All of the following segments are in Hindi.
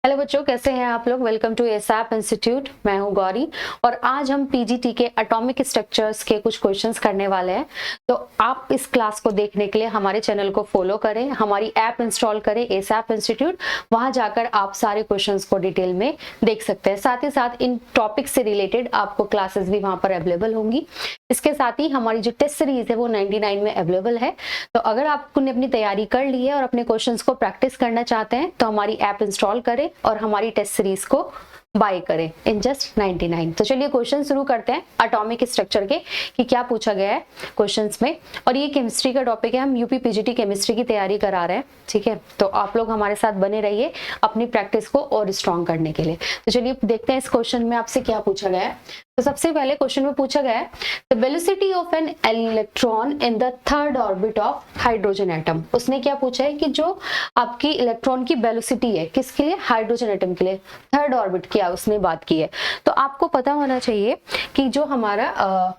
हेलो बच्चों, कैसे हैं आप लोग। वेलकम टू एसएप इंस्टीट्यूट। मैं हूं गौरी और आज हम पीजीटी के एटॉमिक स्ट्रक्चर्स के कुछ क्वेश्चंस करने वाले हैं। तो आप इस क्लास को देखने के लिए हमारे चैनल को फॉलो करें, हमारी ऐप इंस्टॉल करें एसएप इंस्टीट्यूट। वहां जाकर आप सारे क्वेश्चंस को डिटेल में देख सकते हैं। साथ ही साथ इन टॉपिक से रिलेटेड आपको क्लासेस भी वहां पर अवेलेबल होंगी। इसके साथ ही हमारी जो टेस्ट सीरीज है वो 99 में अवेलेबल है। तो अगर आपने अपनी तैयारी कर ली है और अपने क्वेश्चंस को प्रैक्टिस करना चाहते हैं तो हमारी ऐप इंस्टॉल करें और हमारी टेस्ट सीरीज को बाय करें इन जस्ट 99। तो चलिए क्वेश्चन शुरू करते हैं एटॉमिक स्ट्रक्चर के कि क्या पूछा गया है क्वेश्चंस में। और ये केमिस्ट्री का टॉपिक है, हम यूपी पीजीटी केमिस्ट्री की तैयारी करा रहे हैं, ठीक है। तो आप लोग हमारे साथ बने रहिए अपनी प्रैक्टिस को और स्ट्रॉन्ग करने के लिए। तो चलिए देखते हैं इस क्वेश्चन में आपसे क्या पूछा गया है। तो सबसे पहले क्वेश्चन में पूछा गया है the velocity of an electron in the third orbit of hydrogen atom. उसने क्या पूछा है कि जो आपकी इलेक्ट्रॉन की वेलोसिटी है किसके लिए, हाइड्रोजन एटम के लिए, थर्ड ऑर्बिट की उसने बात की है। तो आपको पता होना चाहिए कि जो हमारा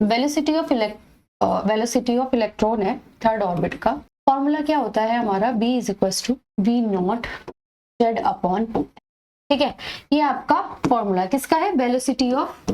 वेलोसिटी ऑफ इलेक्ट्रॉन है थर्ड ऑर्बिट का फॉर्मूला क्या होता है हमारा, b is equal to v not z upon, ठीक है। ये आपका फॉर्मूला किसका है, वेलोसिटी ऑफ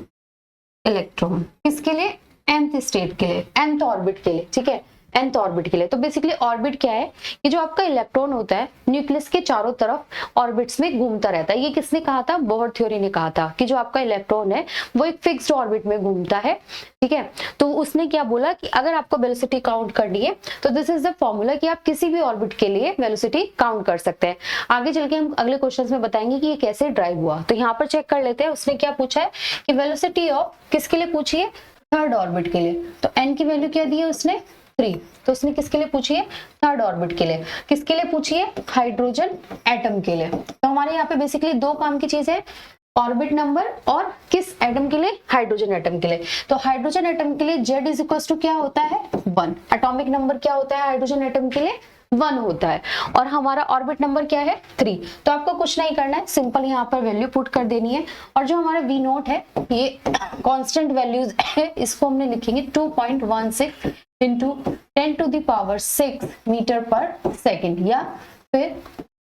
इलेक्ट्रॉन किसके लिए, nth स्टेट के लिए, nth ऑर्बिट के लिए, ठीक है, nth ऑर्बिट के लिए। तो बेसिकली ऑर्बिट क्या है कि जो आपका इलेक्ट्रॉन होता है न्यूक्लियस के चारों तरफ ऑर्बिट्स में घूमता रहता है। ये किसने कहा था, बोहर थ्योरी ने कहा था कि जो आपका इलेक्ट्रॉन है वो एक फिक्स्ड ऑर्बिट में घूमता है, ठीक है। तो उसने क्या बोला कि अगर आपको वेलोसिटी काउंट करनी है तो दिस इज द फॉर्मूला कि आप किसी भी ऑर्बिट के लिए वेलोसिटी काउंट कर सकते हैं। आगे चल के हम अगले क्वेश्चंस में बताएंगे कि ये कैसे ड्राइव हुआ। तो यहाँ पर चेक कर लेते हैं उसने क्या पूछा है कि वेलोसिटी ऑफ किसके लिए पूछी है, थर्ड ऑर्बिट के लिए। तो एन की वैल्यू क्या दी है उसने, 3। तो उसने किसके लिए पूछी है, थर्ड ऑर्बिट के लिए। किसके लिए पूछी है, हाइड्रोजन एटम के लिए। तो हमारे यहाँ पे बेसिकली दो काम की चीज है, ऑर्बिट नंबर और किस एटम के लिए, हाइड्रोजन एटम के लिए। तो हाइड्रोजन एटम के लिए Z इज इक्वल टू क्या होता है, 1। एटॉमिक नंबर क्या होता है हाइड्रोजन एटम के लिए, 1 होता है। और हमारा ऑर्बिट नंबर क्या है, 3। तो आपको कुछ नहीं करना है, सिंपल यहाँ पर वैल्यू पुट कर देनी है। और जो हमारा V नोट है ये कांस्टेंट वैल्यूज है, इसको हमने लिखेंगे 2.16 into 10 to the power 6 metre पर सेकेंड, या फिर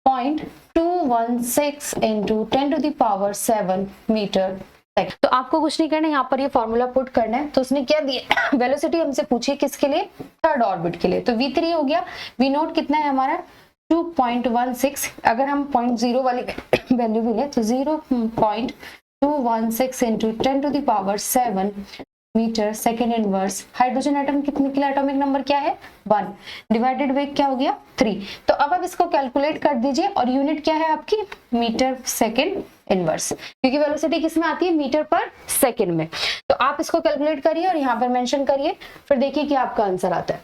0.216 into 10 to the power 7 metre. तो आपको कुछ नहीं करना है, यहाँ पर ये फॉर्मूला पुट करना है। तो उसने क्या दिया, वेलोसिटी हमसे पूछी किसके लिए, थर्ड ऑर्बिट के लिए। तो V3 हो गया, V नोट कितना है हमारा 2.16। अगर हम 0.0 वाली वैल्यू भी ले तो 0.216 into 10 to the power 7 metre second inverse. Hydrogen atom कितने के लिए एटॉमिक नंबर क्या है, 1, डिवाइडेड बाय क्या हो गया, 3। तो अब आप इसको कैलकुलेट कर दीजिए और यूनिट क्या है आपकी, मीटर सेकेंड इनवर्स, क्योंकि वेलोसिटी किस में आती है, मीटर पर सेकेंड में। तो आप इसको कैलकुलेट करिए और यहाँ पर मेंशन करिए, फिर देखिए कि आपका आंसर आता है।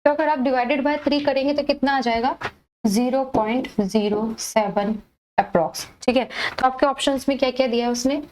तो अगर आप डिवाइडेड बाय 3 करेंगे तो कितना आ जाएगा, 0.07 अप्रॉक्स, ठीक है। तो आपके ऑप्शंस में क्या क्या दिया है उसने,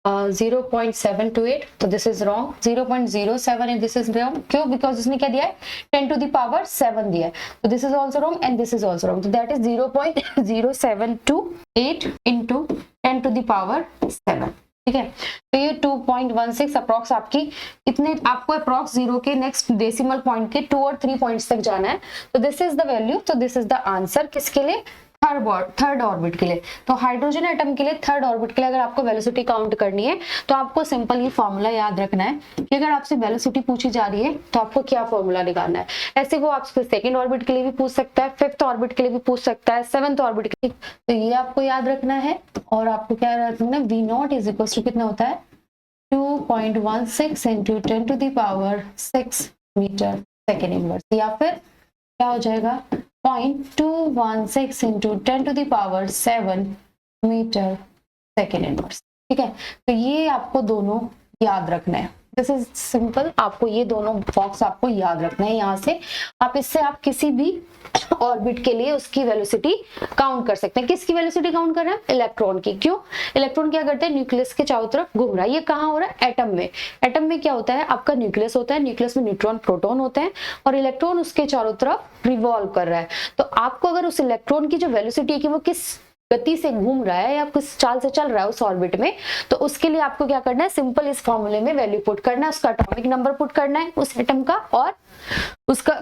0.728, तो this is wrong. 0.07 this is wrong, क्यों, बिकॉज उसने क्या दिया है 10 टू द पावर 7 दिया है। तो this is also wrong and this is also wrong. तो that is 0.0728 into 10 to the power 7, ठीक है। तो ये 2.16 अप्रॉक्स आपकी, इतने आपको अप्रॉक्स 0 के नेक्स्ट डेसिमल पॉइंट के 2 और 3 पॉइंट्स तक जाना है। तो दिस इज द वैल्यू, तो दिस इज द आंसर किसके लिए, थर्ड ऑर्बिट के लिए। तो हाइड्रोजन एटम के लिए थर्ड ऑर्बिट के लिए अगर आपको वेलोसिटी काउंट करनी है तो आपको सिंपल ये फॉर्मूला याद रखना है कि अगर आपसे वेलोसिटी पूछी जा रही है तो आपको क्या फॉर्मूला निकालना है। ऐसे वो आपसे सेकंड ऑर्बिट के लिए भी पूछ सकता है, फिफ्थ ऑर्बिट के लिए भी पूछ सकता है, सेवंथ ऑर्बिट के लिए। तो ये आपको याद रखना है। और आपको क्या रखना है, V not is equal to कितना होता है 2.16 into 10 to the power 6 metre second inverse, या फिर क्या हो जाएगा 0.216 into 10 to the power 7 metre second inverse, ठीक है। तो ये आपको दोनों याद रखना है, दिस इज सिंपल। आपको ये दोनों बॉक्स आपको याद रखना है। यहाँ से आप इससे आप किसी भी ऑर्बिट के लिए उसकी वेलोसिटी काउंट कर सकते हैं। किसकी वेलोसिटी काउंट कर रहे हैं, इलेक्ट्रॉन की। क्यों, इलेक्ट्रॉन क्या करते हैं, न्यूक्लियस के चारों तरफ घूम रहा है। ये कहाँ हो रहा है, एटम में। एटम में क्या होता है, आपका न्यूक्लियस होता है, न्यूक्लियस में न्यूट्रॉन प्रोटॉन होते हैं और इलेक्ट्रॉन उसके चारों तरफ रिवॉल्व कर रहा है। तो आपको अगर उस इलेक्ट्रॉन की जो वेलोसिटी है कि वो किस गति से घूम रहा है या किस चाल से चल रहा है उस ऑर्बिट में, तो उसके लिए आपको क्या करना है, सिंपल इस फॉर्मूले में वैल्यू पुट करना है, उसका एटॉमिक नंबर पुट करना है उस एटम का, और उसका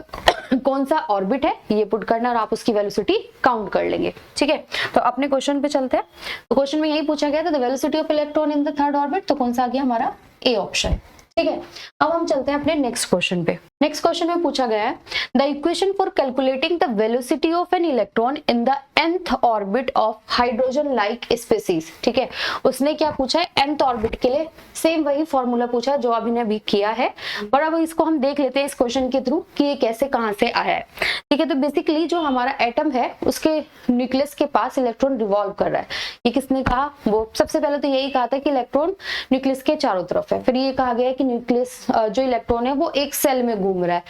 कौन सा ऑर्बिट है ये पुट करना, और आप उसकी वेलोसिटी काउंट कर लेंगे। ठीक है, तो अपने क्वेश्चन पे चलते हैं। तो क्वेश्चन में यही पूछा गया था, the velocity of electron in the third orbit, तो कौन सा आ गया हमारा ए ऑप्शन। ठीक है, अब हम चलते हैं अपने नेक्स्ट क्वेश्चन पे। नेक्स्ट क्वेश्चन में पूछा गया है, the equation for calculating the velocity of an electron in the nth orbit of hydrogen like species. ठीक है, उसने क्या पूछा है, nth ऑर्बिट के लिए सेम वही फॉर्मूला पूछा है जो अभी ने अभी किया है, पर अब इसको हम देख लेते हैं इस क्वेश्चन के थ्रू कि ये कैसे कहां से आया है। ठीक है, तो बेसिकली जो हमारा एटम है उसके न्यूक्लियस के पास इलेक्ट्रॉन रिवॉल्व कर रहा है। ये किसने कहा, वो सबसे पहले तो यही कहा था कि इलेक्ट्रॉन न्यूक्लियस के चारों तरफ है, फिर ये कहा गया कि न्यूक्लियस जो इलेक्ट्रॉन है वो एक सेल में घूम रहा है,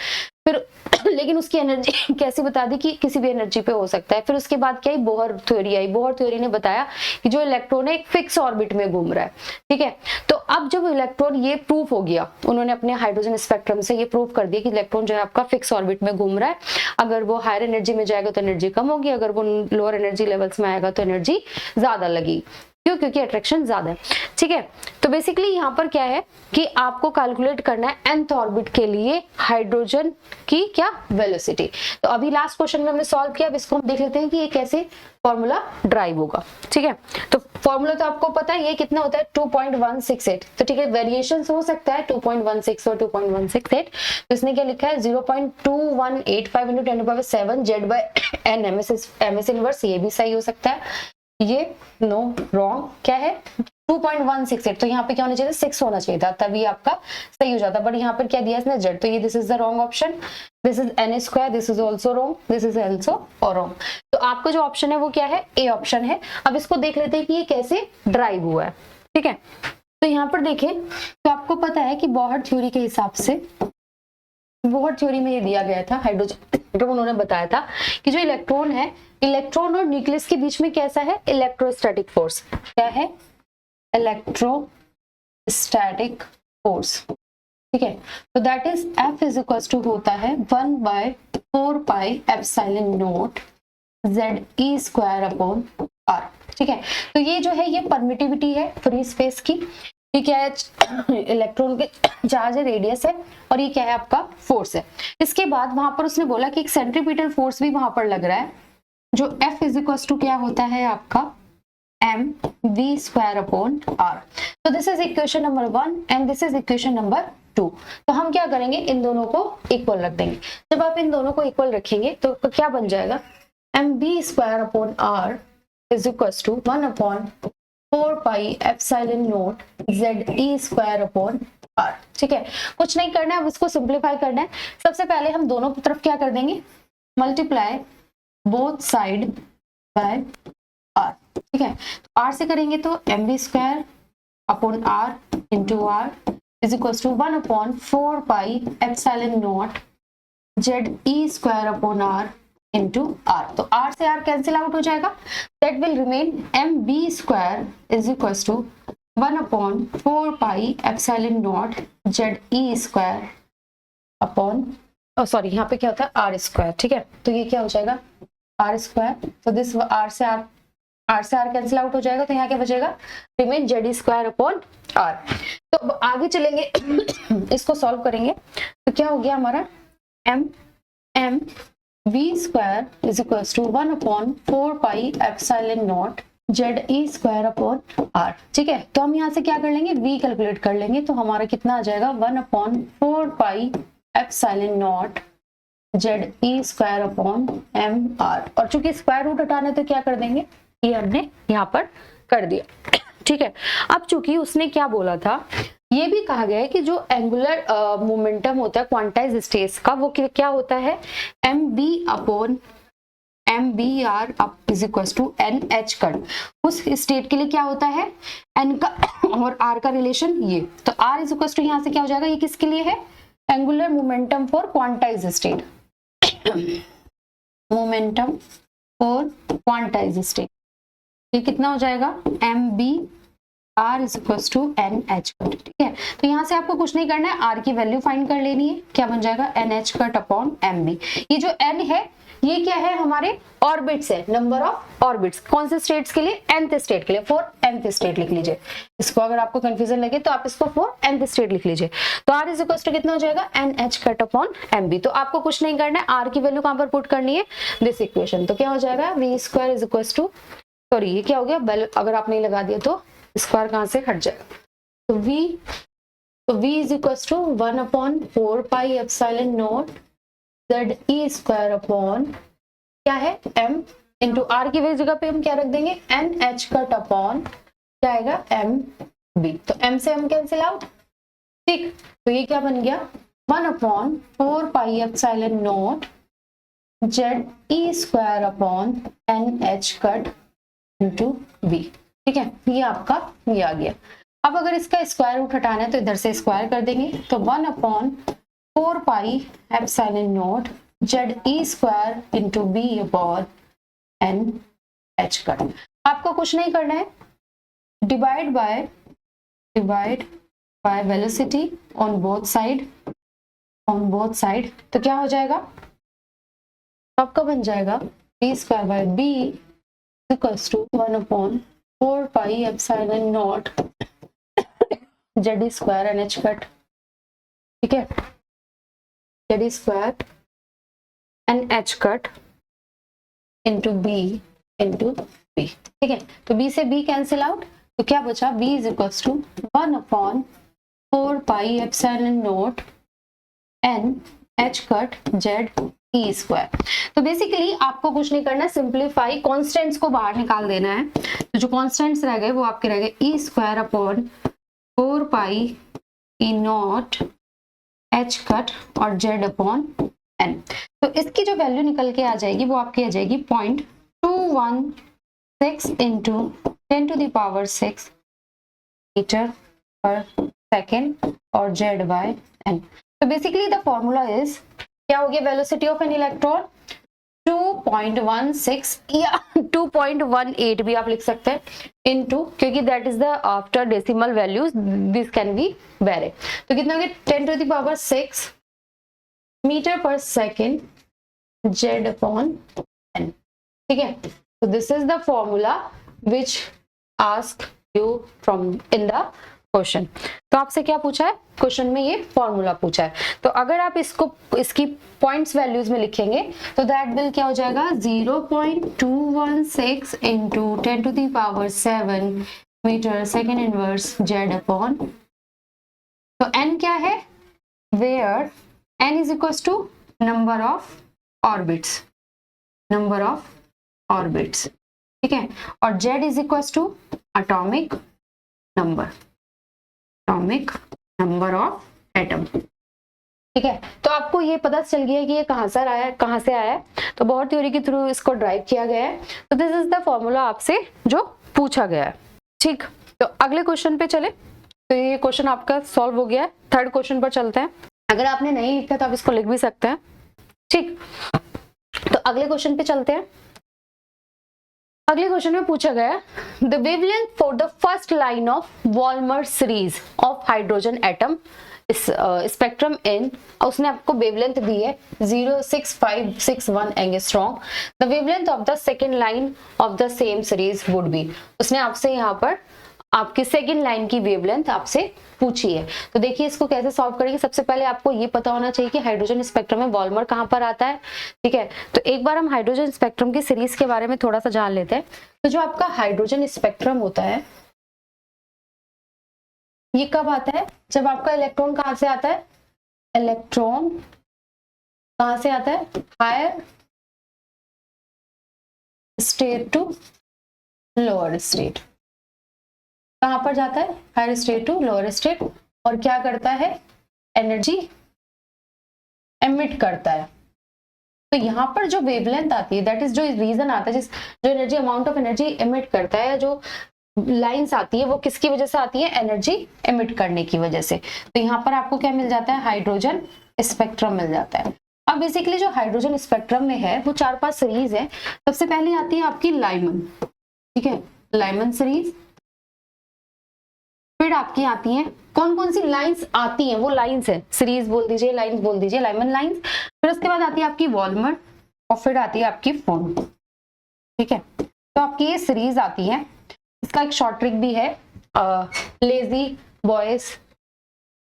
फिर लेकिन उसकी एनर्जी कैसे बता दी कि किसी भी एनर्जी पे हो सकता है। फिर उसके बाद क्या आई, बोहर थ्योरी आई। बोहर थ्योरी ने बताया कि जो इलेक्ट्रॉन है एक फिक्स ऑर्बिट में घूम रहा है। ठीक है, तो अब जब इलेक्ट्रॉन, ये प्रूफ हो गया, उन्होंने अपने हाइड्रोजन स्पेक्ट्रम से ये प्रूफ कर दिया कि इलेक्ट्रॉन जो है आपका फिक्स ऑर्बिट में घूम रहा है। अगर वो हायर एनर्जी में जाएगा तो एनर्जी कम होगी, अगर वो लोअर एनर्जी लेवल्स में आएगा तो एनर्जी ज्यादा लगेगी। क्यों, क्योंकि अट्रैक्शन ज्यादा है। ठीक है, तो बेसिकली यहाँ पर क्या है कि आपको कैलकुलेट करना है nth ऑर्बिट के लिए हाइड्रोजन की क्या वेलोसिटी। तो अभी लास्ट क्वेश्चन में हमने सॉल्व किया, अब इसको हम देख लेते हैं कि ये कैसे फॉर्मूला ड्राइव होगा। ठीक है, तो फॉर्मूला तो आपको पता है ये कितना होता है 2.168। तो ठीक है, वेरिएशन हो सकता है 2.16 और 2.168। तो इसने क्या लिखा है 0.2185 × 10⁻7 Z/n MS इनवर्स, ये भी सही हो सकता है। ये नो रॉन्ग, क्या है 2.168, तो यहाँ पे क्या होना चाहिए 6 होना चाहिए था, तभी आपका सही हो जाता। बट यहाँ पर क्या दिया इसने Z, तो ये this is the wrong option. This is n², this is also wrong, this is also wrong. तो आपका जो ऑप्शन है वो क्या है, ए ऑप्शन है। अब इसको देख लेते हैं कि ये कैसे ड्राइव हुआ है। ठीक है, तो यहाँ पर देखें तो आपको पता है कि बोहर थ्योरी के हिसाब से, बोहर थ्योरी में ये दिया गया था हाइड्रोजन, तो उन्होंने बताया था कि जो इलेक्ट्रॉन है, इलेक्ट्रॉन और न्यूक्लियस के बीच में कैसा है, इलेक्ट्रोस्टैटिक फोर्स। क्या है, इलेक्ट्रोस्टैटिक फोर्स। ठीक है, तो that is F is equal to होता है 1/4πε0 ZE²/r। ठीक है, तो ये जो है ये परमिटिविटी है फ्री स्पेस की। ये क्या है, इलेक्ट्रॉन के चार्ज है, रेडियस है, और ये क्या है आपका फोर्स है। इसके बाद वहां पर उसने बोला कि एक सेंट्रीपिटल फोर्स भी वहां पर लग रहा है, जो F इज इक्वल टू क्या होता है आपका mv²/r। तो this is equation number 1 and this is equation number 2। तो हम क्या करेंगे, इन दोनों को इक्वल रख देंगे। जब आप इन दोनों को इक्वल रखेंगे तो क्या बन जाएगा, mv²/r is equal to 1/4πε0 ZE²/r। ठीक है, कुछ नहीं करना है, अब इसको सिंप्लीफाई करना है। सबसे पहले हम दोनों तरफ क्या कर देंगे, multiply both side by r। ठीक है, तो r से करेंगे तो mv²/r into r is equal to 1/4πε0 ZE²/r into r। तो r से r कैंसिल आउट हो जाएगा, that will remain mv² is equal to 1/4πε0 ZE² sorry यहाँ पे क्या होता है r²। ठीक है, तो ये क्या हो जाएगा r², तो दिस r से r कैंसिल आउट हो जाएगा, तो यहाँ क्या बचेगा, रिमेन ZE²/r। तो आगे चलेंगे इसको सॉल्व करेंगे, तो क्या हो गया हमारा mv² is equal to 1/4πε0 ZE²/r। ठीक है, तो हम यहाँ से क्या कर लेंगे, v कैलकुलेट कर लेंगे, तो हमारा कितना आ जाएगा 1/4πε0 ZE²/mr। और चूंकि स्क्वायर रूट हटाने तो क्या कर देंगे, ये हमने यहाँ पर कर दिया। ठीक है, अब चूंकि उसने क्या बोला था, ये भी कहा गया है कि जो एंगुलर मोमेंटम होता है क्वांटाइज स्टेट्स का, वो क्या होता है mv/mr is equal to nh cut. उस स्टेट के लिए क्या होता है, n का और r का रिलेशन ये, तो r इज इक्वल टू यहाँ से क्या हो जाएगा, ये किसके लिए है, angular momentum for quantize state, momentum for quantize state. ये कितना हो जाएगा mv/r is equal to nh cut. ठीक है, तो यहाँ से आपको कुछ नहीं करना है, r की वैल्यू फाइंड कर लेनी है, क्या बन जाएगा nh कट अपॉन mv। ये जो n है ये क्या है, हमारे ऑर्बिट्स है, नंबर ऑफ ऑर्बिट्स। कौन से स्टेट्स के लिए, nth स्टेट के लिए, फॉर nth स्टेट लिख लीजिए इसको। अगर आपको कंफ्यूजन लगे तो आप इसको फॉर nth स्टेट लिख लीजिए। तो r इज इक्वल टू कितना हो जाएगा, NH कट अपॉन MB। तो आपको कुछ नहीं करना है, r की वैल्यू कहां पर पुट करनी है, दिस इक्वेशन। तो क्या हो जाएगा, v square is equal to, sorry ये क्या हो गया, अगर आप नहीं लगा दिया तो स्क्वायर कहां से हट जाएगा, तो v is equal to 1 upon 4 pi epsilon not ZE square upon क्या है, m इंटू आर की वैल्यू जगह पे हम क्या रख देंगे, NH कट अपॉन क्या आएगा, MB। तो m से m कैंसिल आउट, ठीक। तो ये क्या बन गया, 1 upon 4 pi epsilon not ZE square upon NH cut into B, ठीक है। ये आपका ये आ गया। अब अगर इसका स्क्वायर रूट हटाना है तो इधर से स्क्वायर कर देंगे, तो 1 upon 4 pi epsilon not ZE square into B upon NH cut. आपको कुछ नहीं करना है, divide by velocity on both side, तो क्या हो जाएगा, आपका बन जाएगा v square by b equals to 1 upon 4 pi epsilon not ZE square NH cut, ठीक है, ZE square NH cut into B into B, ठीक है। तो B से B कैंसिल आउट, तो क्या बचा, V is equals to 1 upon 4 pi epsilon not NH cut ZE square. तो बेसिकली आपको कुछ नहीं करना, सिंप्लीफाई, कॉन्स्टेंट्स को बाहर निकाल देना है। तो जो कॉन्स्टेंट्स रह गए वो आपके रह गए E square upon 4 pi E not H cut और Z अपॉन N। तो इसकी जो वैल्यू निकल के आ जाएगी वो आपकी आ जाएगी 0.216 into 10 to the power 6 metre पर सेकेंड और Z बाय N। तो बेसिकली द फॉर्मूला इज, क्या हो गया, वेलोसिटी ऑफ एन इलेक्ट्रॉन 2.16 या 2.18 भी आप लिख सकते हैं इनटू, क्योंकि that is the after decimal values, this can be very. तो कितना हो गया, 10 टू द पावर 6 मीटर पर सेकेंड Z अपॉन N, ठीक है। तो this is the formula which ask you from in the question. तो आपसे क्या पूछा है क्वेश्चन में, ये फॉर्मूला पूछा है। तो अगर आप इसकी पॉइंट्स वैल्यूज में लिखेंगे तो दैट विल क्या हो जाएगा, 0.216 into 10 to the power 7 metre second inverse Z upon, तो n क्या है, where n is equal to number of orbits, ठीक है, और Z is equal to atomic number of atom, ठीक है। तो आपको ये पता चल गया कि ये कहां से आया है, तो बोर थ्योरी के थ्रू इसको ड्राइव किया गया है। तो दिस इज द फॉर्मूला आपसे जो पूछा गया है, ठीक। तो अगले क्वेश्चन पे चले, तो ये क्वेश्चन आपका सॉल्व हो गया है। थर्ड क्वेश्चन पर चलते हैं। अगर आपने नहीं लिखा तो आप इसको लिख भी सकते हैं, ठीक। तो अगले क्वेश्चन पे चलते हैं। अगले क्वेश्चन में पूछा गया, the wavelength for the first line of Balmer series of hydrogen atom spectrum in, उसने आपको वेवलेंथ दी है 06561 angstrom. The wavelength of the second line of the same series would be, उसने आपसे यहाँ पर आपकी सेकेंड लाइन की वेवलेंथ आपसे पूछी है। तो देखिए इसको कैसे सॉल्व करेंगे। सबसे पहले आपको ये पता होना चाहिए कि हाइड्रोजन स्पेक्ट्रम में वॉल्मर कहाँ पर आता है, ठीक है। तो एक बार हम हाइड्रोजन स्पेक्ट्रम की सीरीज के बारे में थोड़ा सा जान लेते हैं। तो जो आपका हाइड्रोजन स्पेक्ट्रम होता है ये कब आता है, जब आपका इलेक्ट्रॉन कहाँ से आता है, इलेक्ट्रॉन कहाँ से आता है, higher state to lower state, कहां पर जाता है, higher state to lower state, और क्या करता है, एनर्जी एमिट करता है। तो यहाँ पर जो वेवलेंथ आती है, दैट इज जो रीजन आता है, जो energy amount of energy emit करता है, जो लाइंस आती है वो किसकी वजह से आती है, एनर्जी एमिट करने की वजह से। तो यहाँ पर आपको क्या मिल जाता है, हाइड्रोजन स्पेक्ट्रम मिल जाता है। अब बेसिकली जो हाइड्रोजन स्पेक्ट्रम में है वो 4-5 सीरीज है। सबसे पहले आती है आपकी लाइमन, ठीक है, लाइमन सीरीज। फिर आपकी आती है, कौन कौन सी लाइंस आती हैं, वो लाइंस है, सीरीज बोल दीजिए, लाइंस बोल दीजिए, लाइमन लाइंस। फिर उसके बाद आती है आपकी वॉल्मर, और फिर आती है आपकी फोन। ठीक है, तो आपकी ये सीरीज आती है। इसका एक शॉर्ट ट्रिक भी है, lazy boys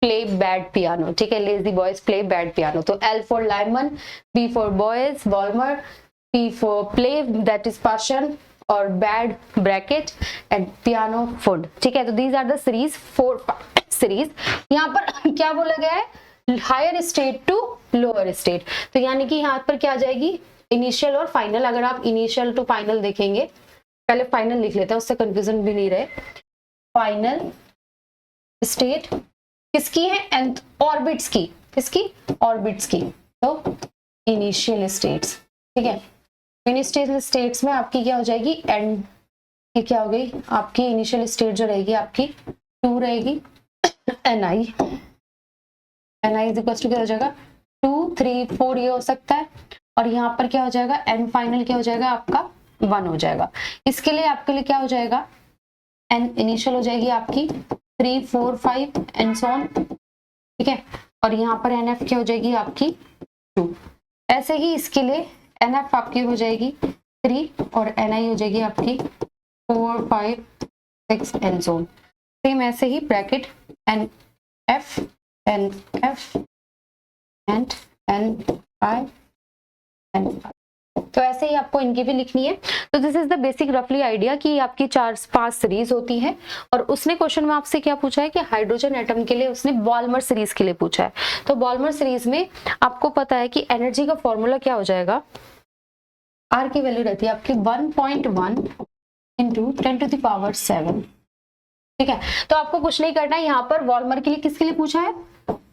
play bad piano. ठीक है, lazy boys play bad piano. तो L for lemon, B for boys Balmer, P for play that is Paschen और bad bracket and piano Pfund. ठीक है, तो these are the series, 4 series. यहाँ पर क्या बोला गया है, higher state to lower state. तो यानी कि यहाँ पर क्या आ जाएगी, इनिशियल और फाइनल। अगर आप इनिशियल टू फाइनल देखेंगे, पहले फाइनल लिख लेते हैं, उससे कंफ्यूजन भी नहीं रहे। फाइनल स्टेट किसकी है, nth ऑर्बिट्स की, किसकी, ऑर्बिट्स की। तो इनिशियल स्टेट्स। ठीक है, इनिशियल स्टेट्स में आपकी क्या हो जाएगी, एंड ये क्या हो गई आपकी इनिशियल स्टेट जो रहेगी आपकी 2 रहेगी। ni इज इक्वल टू क्या हो जाएगा, 2 3 4 ये हो सकता है। और यहाँ पर क्या हो जाएगा, एन फाइनल क्या हो जाएगा आपका 1 हो जाएगा। इसके लिए आपके लिए क्या हो जाएगा, एन इनिशियल हो जाएगी आपकी 3 4 5 एंड सो ऑन। ठीक है, और यहाँ पर एन एफ क्या हो जाएगी आपकी 2। ऐसे ही इसके लिए एन एफ आपकी हो जाएगी 3 और एन आई हो जाएगी आपकी 4 5 6 एंड सो ऑन। सेम ऐसे ही bracket N F and N 5 and. तो ऐसे ही आपको इनकी भी लिखनी है। तो दिस इज द बेसिक रफली आइडिया कि आपकी 4-5 सीरीज होती है। और उसने क्वेश्चन में आपसे क्या पूछा है कि हाइड्रोजन एटम के लिए उसने बॉल्मर सीरीज के लिए पूछा है। तो बॉल्मर सीरीज में आपको पता है कि एनर्जी का फॉर्मूला क्या हो जाएगा, आर की वैल्यू रहती है आपकी 1.1 इंटू 10⁻⁷। ठीक है, तो आपको कुछ नहीं करना है। यहाँ पर बॉल्मर के लिए किसके लिए पूछा है,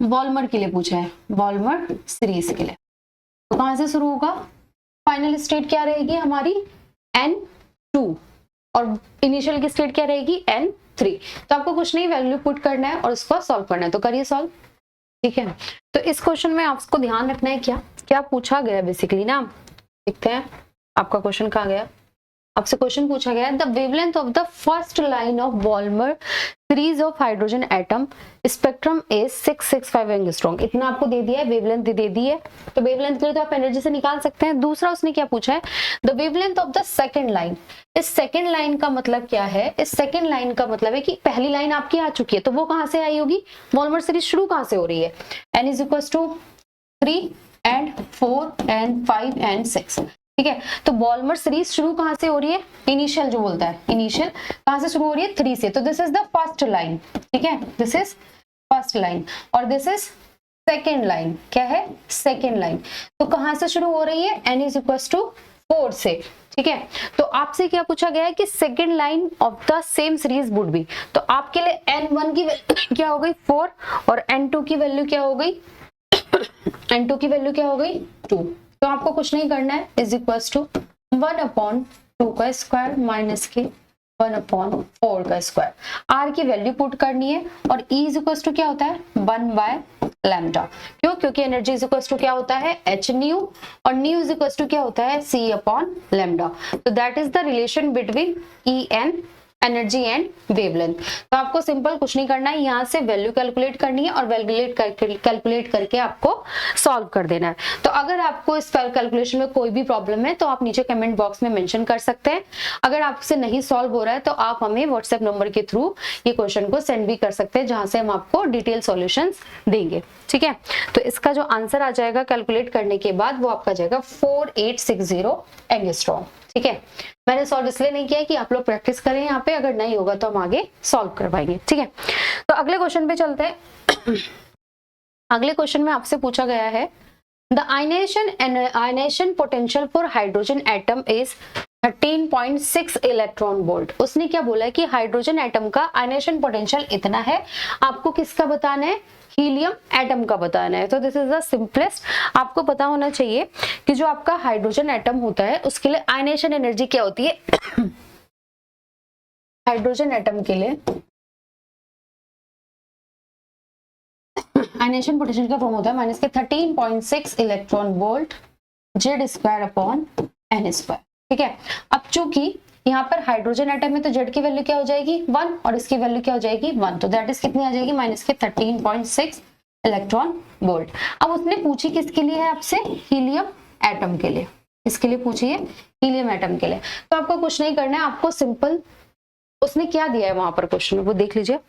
बॉल्मर के लिए पूछा है, बॉल्मर सीरीज के लिए। तो कहां से शुरू होगा, फाइनल स्टेट क्या रहेगी हमारी N2 और इनिशियल की स्टेट क्या रहेगी N3। तो आपको कुछ नहीं, वैल्यू पुट करना है और उसको सॉल्व करना है। तो करिए सॉल्व। ठीक है, तो इस क्वेश्चन में आपको ध्यान रखना है क्या क्या पूछा गया बेसिकली ना। देखते हैं आपका क्वेश्चन कहाँ गया। आपसे क्वेश्चन पूछा गया, the wavelength of the first line of Balmer series of hydrogen atom spectrum is 665 angstrom. इतना आपको दे दिया है, वेवलेंथ दे दी है। तो वेवलेंथ के लिए तो आप एनर्जी से निकाल सकते हैं। दूसरा उसने क्या पूछा है, the wavelength of the second line. इस सेकंड लाइन का मतलब क्या है, इस सेकंड लाइन का मतलब है कि पहली लाइन आपकी आ चुकी है, तो वो कहां से आई होगी, बॉल्मर सीरीज शुरू कहां से हो रही है, n is equal to 3 and 4 and 5 and 6। ठीक है, तो बॉल्मर सीरीज शुरू कहां से हो रही है, इनिशियल जो बोलता है, इनिशियल कहां से शुरू हो रही है 3 से। तो this is the first line. ठीक है, दिस इज फर्स्ट लाइन और दिस इज सेकेंड लाइन। क्या है, सेकेंड लाइन। तो कहां से शुरू हो रही है, n इज इक्वल टू 4 से। ठीक है, तो आपसे क्या पूछा गया है कि second line of the same series would B. तो आपके लिए n1 की वैल्यू क्या हो गई 4 और n2 की वैल्यू क्या हो गई n2 की वैल्यू क्या हो गई 2। तो आपको कुछ नहीं करना है, इज इक्वल टू 1/2 का स्क्वायर माइनस के 1/4 का स्क्वायर। आर की वैल्यू पुट करनी है और ई इज इक्वल टू क्या होता है 1/λ। क्यों, क्योंकि एनर्जी इज इक्वल टू क्या होता है h न्यू और न्यू इज इक्वल टू क्या होता है c/λ। तो that is the relation between E N energy and wavelength. तो आपको सिंपल कुछ नहीं करना है, यहाँ से वैल्यू कैलकुलेट करनी है और कैलकुलेट करके आपको सॉल्व कर देना है। तो अगर आपको इस कैलकुलेशन में कोई भी प्रॉब्लम है तो आप नीचे कमेंट बॉक्स में मेंशन कर सकते हैं। अगर आपसे नहीं सॉल्व हो रहा है तो आप हमें व्हाट्सएप नंबर के थ्रू ये क्वेश्चन को सेंड भी कर सकते हैं, जहां से हम आपको डिटेल सॉल्यूशंस देंगे। ठीक है, तो इसका जो आंसर आ जाएगा कैलकुलेट करने के बाद वो आपका जाएगा 4860 एंगस्ट्रॉम। ठीक है, मैंने सॉल्व इसलिए नहीं किया कि आप लोग प्रैक्टिस करें यहाँ पे, अगर नहीं होगा तो हम आगे सॉल्व करवाएंगे। ठीक है, तो अगले क्वेश्चन पे चलते हैं। अगले क्वेश्चन में आपसे पूछा गया है, the ionisation potential for hydrogen atom is 13.6 electron volt. उसने क्या बोला है कि हाइड्रोजन एटम का आयनेशन पोटेंशियल इतना है। आपको किसका बताना है, हीलियम एटम का बताना है। तो दिस इज द सिंपलेस्ट। आपको पता होना चाहिए कि जो आपका हाइड्रोजन एटम होता है उसके लिए आयनेशन एनर्जी क्या होती है। हाइड्रोजन एटम के लिए आयनेशन पोटेंशियल का फॉर्म होता है माइनस के 13.6 इलेक्ट्रॉन वोल्ट Z²/n²। ठीक है, अब चूंकि यहाँ पर हाइड्रोजन एटम में तो Z की वैल्यू क्या हो जाएगी 1 और इसकी वैल्यू क्या हो जाएगी 1। तो दैट इज कितनी आ जाएगी माइनस के 13.6 इलेक्ट्रॉन वोल्ट। अब उसने पूछी किसके लिए है आपसे, हीलियम एटम के लिए। इसके लिए पूछिए हीलियम एटम के लिए। तो आपको कुछ नहीं करना है, आपको सिंपल उसने क्या दिया है वहां पर क्वेश्चन में वो देख लीजिए।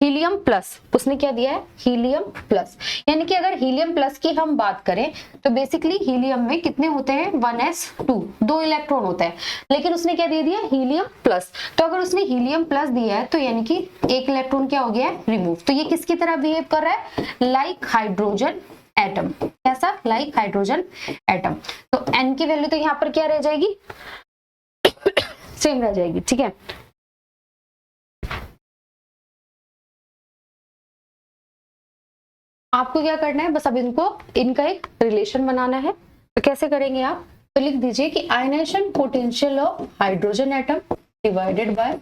हीलियम प्लस, उसने क्या दिया है हीलियम प्लस, यानी कि अगर हीलियम प्लस की हम बात करें तो बेसिकली हीलियम में कितने होते हैं 1s2, 2 इलेक्ट्रॉन होते हैं, लेकिन उसने क्या दे दिया हीलियम प्लस। तो अगर उसने हीलियम प्लस दिया है तो यानी कि एक इलेक्ट्रॉन क्या हो गया है रिमूव। तो ये किसकी तरह बिहेव कर रहा है लाइक हाइड्रोजन एटम, कैसा लाइक हाइड्रोजन एटम। तो n की वैल्यू तो यहाँ पर क्या रह जाएगी सेम रह जाएगी, ठीक है। आपको क्या करना है बस अब इनका एक रिलेशन बनाना है। तो कैसे करेंगे आप, तो लिख दीजिए कि ionization potential of hydrogen atom divided by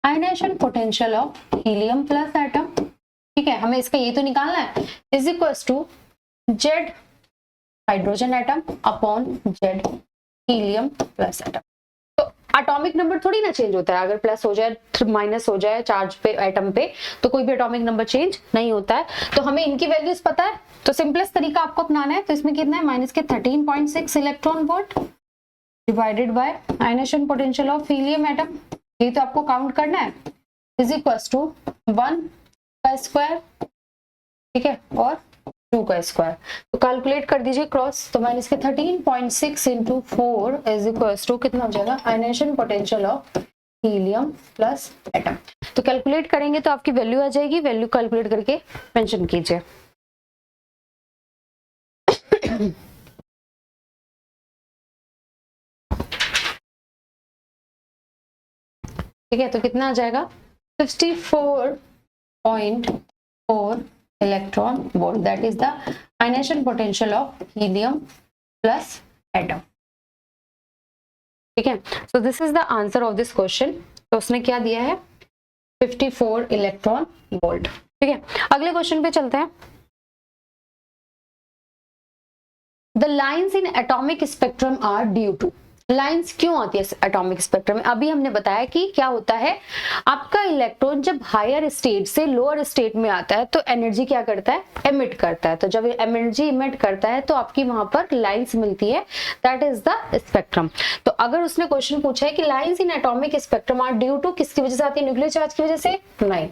ionization potential of helium plus atom, ठीक है। हमें इसका ये तो निकालना है, is equals to Z hydrogen atom upon Z helium plus atom. Atomic number थोड़ी ना चेंज होता है, अगर प्लस हो जाए माइनस हो जाए चार्ज पे एटम पे तो कोई भी एटॉमिक नंबर चेंज नहीं होता है। तो हमें इनकी वैल्यूज पता है, तो सिंपलेस्ट तरीका आपको अपनाना है। तो इसमें कितना है माइनस के 13.6 electron volt divided by ionization potential of helium atom, ये तो आपको काउंट करना है, इज इक्वल्स टू 1 का स्क्वायर, ठीक है, और 2 का स्क्वायर। तो कैलकुलेट कर दीजिए क्रॉस, तो माइनस के 13.6 इंटू 4 इज इक्वल्स टू कितना हो जाएगा ionization potential of helium plus atom. तो कैलकुलेट करेंगे तो आपकी वैल्यू आ जाएगी, वैल्यू कैलकुलेट करके मेंशन कीजिए। ठीक है, तो कितना आ जाएगा 64.4 electron volt, that is the ionization potential of helium plus atom, ठीक है। so this is the answer of this question। तो उसने क्या दिया है 54 इलेक्ट्रॉन वोल्ट, ठीक है। अगले क्वेश्चन पे चलते हैं। The lines in atomic spectrum are due to, lines क्यों आती है एटॉमिक स्पेक्ट्रम में। अभी हमने बताया कि क्या होता है आपका इलेक्ट्रॉन जब हायर स्टेट से लोअर स्टेट में आता है तो एनर्जी क्या करता है एमिट करता है। तो जब एनर्जी इमिट करता है तो आपकी वहां पर लाइंस मिलती है, दैट इज द स्पेक्ट्रम। तो अगर उसने क्वेश्चन पूछा है कि lines in atomic spectrum are due to, किसकी वजह से आती है न्यूक्लियर चार्ज की वजह से, नहीं।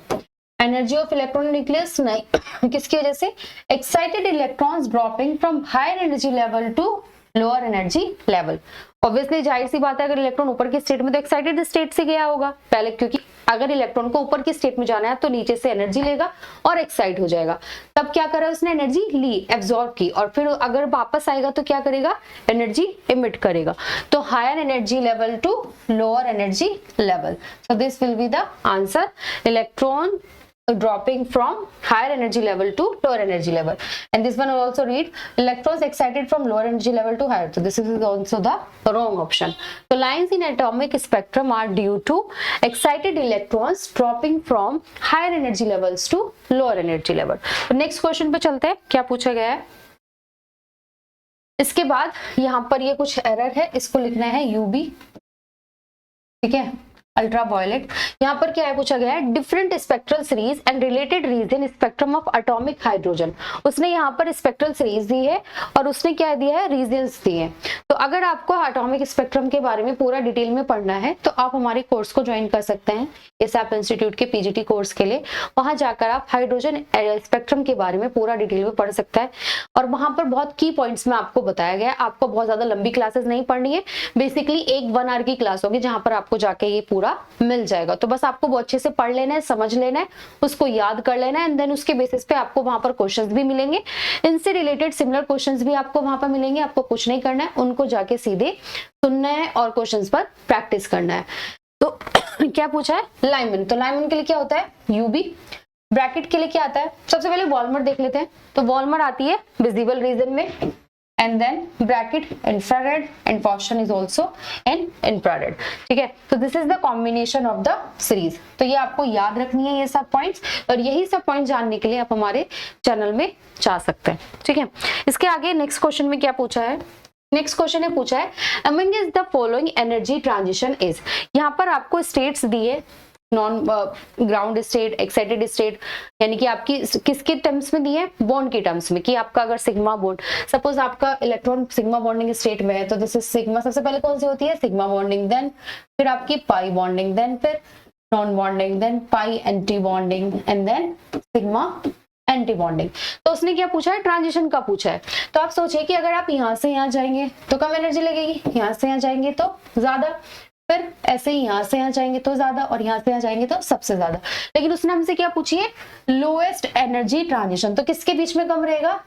एनर्जी ऑफ इलेक्ट्रॉन न्यूक्लियस, नहीं। किसकी वजह से excited electrons dropping from higher energy level to lower energy level. Obviously जाहिर सी बात है अगर इलेक्ट्रॉन ऊपर की स्टेट में तो एक्साइटेड स्टेट से गया होगा पहले, क्योंकि अगर इलेक्ट्रॉन को ऊपर की स्टेट में जाना है तो नीचे से एनर्जी लेगा और एक्साइट हो जाएगा। तब क्या करा उसने एनर्जी ली, एब्जॉर्ब की, और फिर अगर वापस आएगा तो क्या करेगा एनर्जी इमिट करेगा। तो higher energy level to lower energy level, so this will be the answer, electron dropping from higher energy level to lower energy level. And this one will also read electrons excited from lower energy level to higher. So this is also the wrong option. So lines in atomic spectrum are due to excited electrons dropping from higher energy levels to lower energy level. तो next question पे चलते हैं, क्या पूछा गया है। इसके बाद यहाँ पर ये कुछ एरर है, इसको लिखना है UV, ठीक है, अल्ट्रावायलेट। यहाँ पर क्या है पूछा गया है different spectral series and related region spectrum of atomic hydrogen. उसने यहाँ पर स्पेक्ट्रल सीरीज दी है और उसने क्या दिया है रीजन्स दिए हैं। तो अगर आपको एटॉमिक स्पेक्ट्रम के बारे में पूरा डिटेल में पढ़ना है तो आप हमारे कोर्स को ज्वाइन कर सकते हैं एसएप इंस्टीट्यूट के पीजीटी कोर्स के लिए। वहां जाकर आप हाइड्रोजन स्पेक्ट्रम के बारे में पूरा डिटेल में पढ़ सकता है और वहां पर बहुत की पॉइंट्स में आपको बताया गया है। आपको बहुत ज्यादा लंबी क्लासेस नहीं पढ़नी है, बेसिकली एक 1 आवर की क्लास होगी जहां पर आपको जाके ये पूरा मिल जाएगा। तो बस आपको बहुत अच्छे से पढ़ लेना है, समझ लेना है, उसको याद कर लेना है एंड देन उसके बेसिस पे आपको वहां पर क्वेश्चंस भी मिलेंगे, इनसे रिलेटेड सिमिलर क्वेश्चंस भी आपको वहां पर मिलेंगे। आपको कुछ नहीं करना है, उनको जाके सीधे सुनना है और क्वेश्चंस पर प्रैक्टिस करना है। तो क्या पूछा है लाइमन, तो लाइमन के लिए क्या होता है यूबी। ब्रैकेट के लिए क्या आता है, सबसे पहले वॉल्मर देख लेते हैं। तो वॉल्मर आती है विजिबल रीजन में and then bracket infrared and portion is also in infrared, ठीक है। तो this is the combination of the series। तो ये आपको याद रखनी है ये सब पॉइंट्स, और यही सब पॉइंट जानने के लिए आप हमारे चैनल में जा सकते हैं, ठीक है। इसके आगे नेक्स्ट क्वेश्चन में क्या पूछा है, नेक्स्ट क्वेश्चन ने पूछा है among the following energy transition is। यहाँ पर आपको स्टेट्स दिए non ground state, excited state, यानी कि आपकी किसके टर्म्स में दी है, बॉन्ड के टर्म्स में, कि आपका अगर सिग्मा बॉन्ड, सपोज आपका इलेक्ट्रॉन सिग्मा बॉन्डिंग स्टेट में है तो दिस इज सिग्मा, सबसे पहले कौन सी होती है, सिग्मा बॉन्डिंग, देन फिर आपकी पाई बॉन्डिंग, देन फिर non bonding, then pi anti bonding, and then sigma anti bonding. तो उसने क्या पूछा है, ट्रांजिशन का पूछा है। तो आप सोचिए कि अगर आप यहाँ से यहाँ जाएंगे तो कम एनर्जी लगेगी, यहाँ से यहाँ जाएंगे तो ज्यादा, फिर ऐसे ही यहाँ से यहाँ जाएंगे तो ज्यादा, और यहाँ से यहाँ जाएंगे तो सबसे ज्यादा। लेकिन उसने हमसे क्या पूछी है, लोएस्ट एनर्जी ट्रांजिशन। तो किसके बीच में कम रहेगा,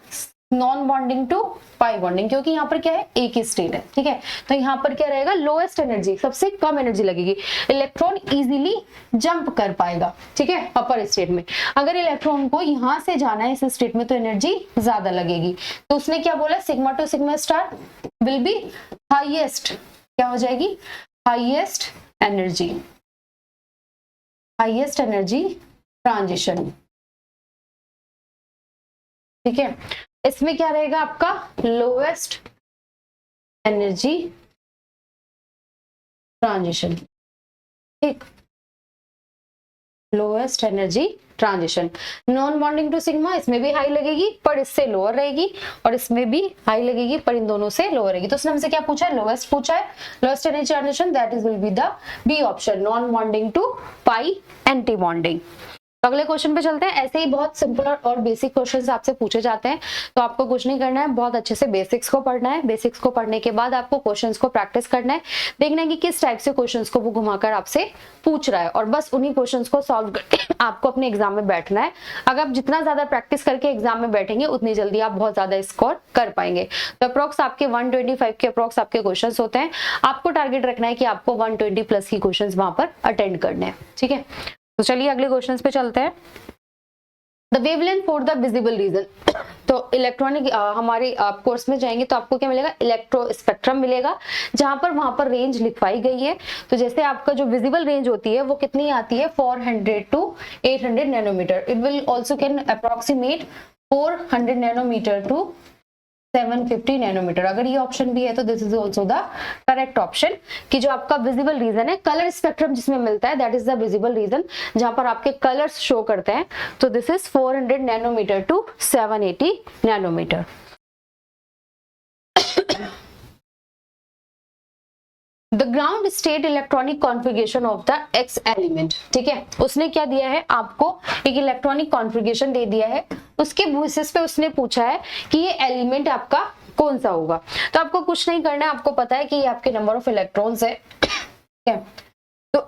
non bonding to pi bonding, क्योंकि यहाँ पर क्या है, एक ही स्टेट है, ठीक है। तो यहाँ पर क्या रहेगा, लोएस्ट एनर्जी, सबसे कम एनर्जी लगेगी, इलेक्ट्रॉन इजीली जंप कर पाएगा, ठीक है, अपर स्टेट में। अगर इलेक्ट्रॉन को यहाँ से जाना है इस स्टेट में तो एनर्जी ज्यादा लगेगी। तो उसने क्या बोला, sigma to sigma star will be highest, क्या हो जाएगी, highest energy, highest energy transition, ठीक है। इसमें क्या रहेगा आपका, लोएस्ट एनर्जी ट्रांजिशन, ठीक, lowest energy transition. Non bonding to sigma, इसमें भी हाई लगेगी पर इससे लोअर रहेगी, और इसमें भी हाई लगेगी पर इन दोनों से लोअर रहेगी। तो उसने हमसे क्या पूछा है, लोएस्ट पूछा है, lowest energy transition, that is will be the B option, non bonding to pi anti bonding. अगले क्वेश्चन पे चलते हैं। ऐसे ही बहुत सिंपल और बेसिक क्वेश्चंस आपसे पूछे जाते हैं, तो आपको कुछ नहीं करना है, बहुत अच्छे से बेसिक्स को पढ़ना है। बेसिक्स को पढ़ने के बाद आपको क्वेश्चंस को प्रैक्टिस करना है, देखना है कि किस टाइप से क्वेश्चंस को वो घुमाकर आपसे पूछ रहा है, और बस उन्हीं क्वेश्चंस को सॉल्व करके आपको अपने एग्जाम में बैठना है। अगर आप जितना ज्यादा प्रैक्टिस करके एग्जाम में बैठेंगे उतनी जल्दी आप बहुत ज्यादा स्कोर कर पाएंगे। तो अप्रोक्स आपके 125 के अप्रोक्स आपके क्वेश्चन होते हैं। आपको टारगेट रखना है कि आपको 120 प्लस की क्वेश्चन वहां पर अटेंड करने हैं, ठीक है। तो चलिए अगले क्वेश्चन पे चलते हैं। The wavelength for the visible reason. तो इलेक्ट्रॉनिक हमारे आप कोर्स में जाएंगे तो आपको क्या मिलेगा, इलेक्ट्रो स्पेक्ट्रम मिलेगा, जहां पर वहां पर रेंज लिखवाई गई है। तो जैसे आपका जो विजिबल रेंज होती है वो कितनी आती है, 400 to 800 nanometre. It will also can approximate 400 nanometre to 750 nanometre. अगर ये ऑप्शन भी है तो this is also the correct option, कि जो आपका विजिबल रीजन है, कलर स्पेक्ट्रम जिसमें मिलता है, that is the visible region, जहां पर आपके कलर्स शो करते हैं। तो this is 400 nanometre to 780 nanometre. The ground state electronic configuration of the X element, ठीक है। उसने क्या दिया है, आपको एक इलेक्ट्रॉनिक कॉन्फ़िगरेशन दे दिया है, उसके बेसिस पे उसने पूछा है कि ये एलिमेंट आपका कौन सा होगा। तो आपको कुछ नहीं करना है, आपको पता है कि ये आपके नंबर ऑफ इलेक्ट्रॉन्स है, ठीक है। तो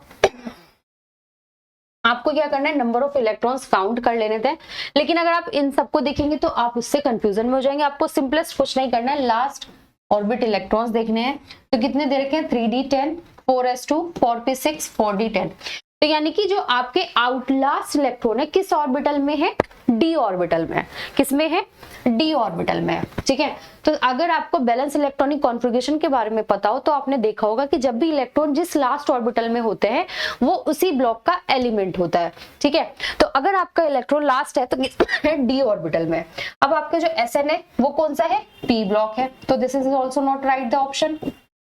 आपको क्या करना है, नंबर ऑफ इलेक्ट्रॉन्स काउंट कर लेने थे। लेकिन अगर आप इन सबको देखेंगे तो आप उससे कंफ्यूजन में हो जाएंगे। आपको सिंपलेस्ट कुछ नहीं करना है, लास्ट ऑर्बिट इलेक्ट्रॉन्स देखने हैं। तो कितने दे रखे हैं, 3d10, 4s2, 4p6, 4d10। तो यानी कि जो आपके आउटलास्ट इलेक्ट्रॉन है किस ऑर्बिटल में है, डी ऑर्बिटल में है। किस में है, डी ऑर्बिटल में है, ठीक है। तो अगर आपको बैलेंस इलेक्ट्रॉनिक कॉन्फ़िगरेशन के बारे में पता हो तो आपने देखा होगा कि जब भी इलेक्ट्रॉन जिस लास्ट ऑर्बिटल में होते हैं वो उसी ब्लॉक का एलिमेंट होता है, ठीक है। तो अगर आपका इलेक्ट्रॉन लास्ट है तो डी ऑर्बिटल में। अब आपका जो Sn है वो कौन सा है, पी ब्लॉक है। तो this is also not right the option,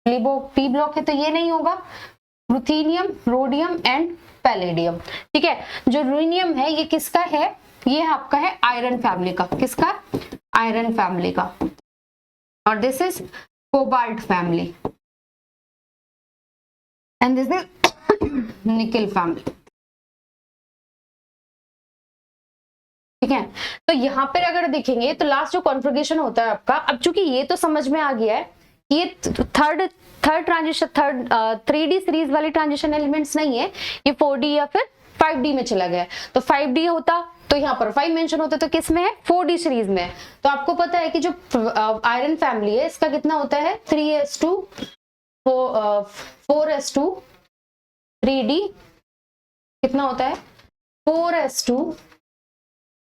वो पी ब्लॉक है तो ये नहीं होगा। रुथेनियम, रोडियम एंड पैलेडियम, ठीक है। जो रूनियम है ये किसका है, ये आपका है आयरन फैमिली का। किसका, आयरन फैमिली का। और this is cobalt family and this is निकल फैमिली, ठीक है। तो यहाँ पर अगर देखेंगे तो लास्ट जो कॉन्फ़िगरेशन होता है आपका, अब चूंकि ये तो समझ में आ गया है ये थर्ड ट्रांजिशन, 3D सीरीज वाली ट्रांजिशन एलिमेंट्स नहीं है, ये 4D या फिर 5D में चला गया। तो 5D होता तो यहाँ पर 5 मेंशन होता, तो किस में है, 4D सीरीज में है। तो आपको पता है कि जो आयरन फैमिली है इसका कितना होता है, 3s2, 4s2, 3D कितना होता है, 4s2,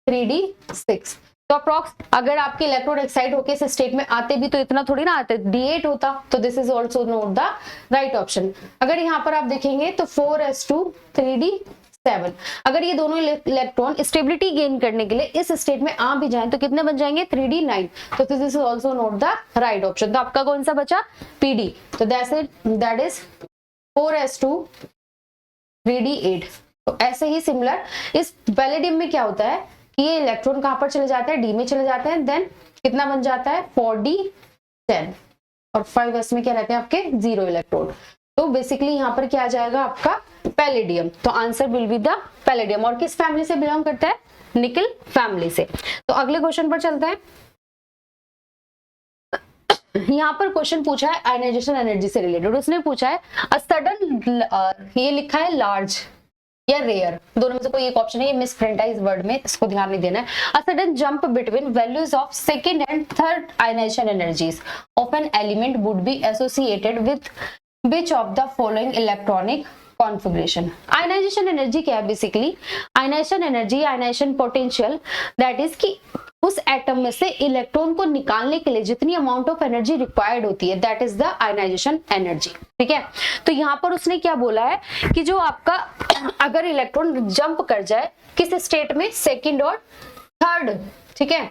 3d6। तो अप्रॉक्स अगर आपके इलेक्ट्रॉन एक्साइट होके इस स्टेट में आते भी तो इतना थोड़ी ना आते, d8 होता। तो this is also note the right option. अगर यहाँ पर आप देखेंगे तो 4s2, 3d7, अगर ये दोनों इलेक्ट्रॉन स्टेबिलिटी गेन करने के लिए इस स्टेट में आ भी जाएं तो कितने बन जाएंगे, 3d9। तो this is also note the right option. तो आपका कौन सा बचा, pd। तो दैट इज 4s2, रेडिएट। तो ऐसे ही सिमिलर इस पैलेडियम में क्या होता है कि ये इलेक्ट्रॉन कहां पर चले जाते हैं, डी में चले जाते हैं, देन कितना बन जाता है 4d10 और 5s में क्या रहते हैं आपके 0 इलेक्ट्रॉन। तो बेसिकली यहाँ पर क्या आ जाएगा आपका पैलेडियम। तो answer will be the palladium. और किस फैमिली से बिलोंग करता है, निकल फैमिली से। तो अगले क्वेश्चन पर चलते हैं। यहाँ पर क्वेश्चन पूछा है आयनाइजेशन एनर्जी से रिलेटेड। उसने पूछा है अ सडन, ये लिखा है लार्ज या रेयर, दोनों में से कोई एक ऑप्शन है, ये मिस प्रिंट है इस वर्ड में, इसको ध्यान नहीं देना है। A sudden jump between values of second and third ionization energies of an element would be associated with which of the following electronic configuration। Ionization energy क्या है, basically ionization energy, ionization potential, that is कि उस एटम में से इलेक्ट्रॉन को निकालने के लिए जितनी अमाउंट ऑफ एनर्जी रिक्वायर्ड होती है, that is the ionization energy. ठीक है, तो यहाँ पर उसने क्या बोला है कि जो आपका अगर इलेक्ट्रॉन जंप कर जाए किस स्टेट में, सेकंड और थर्ड, ठीक है,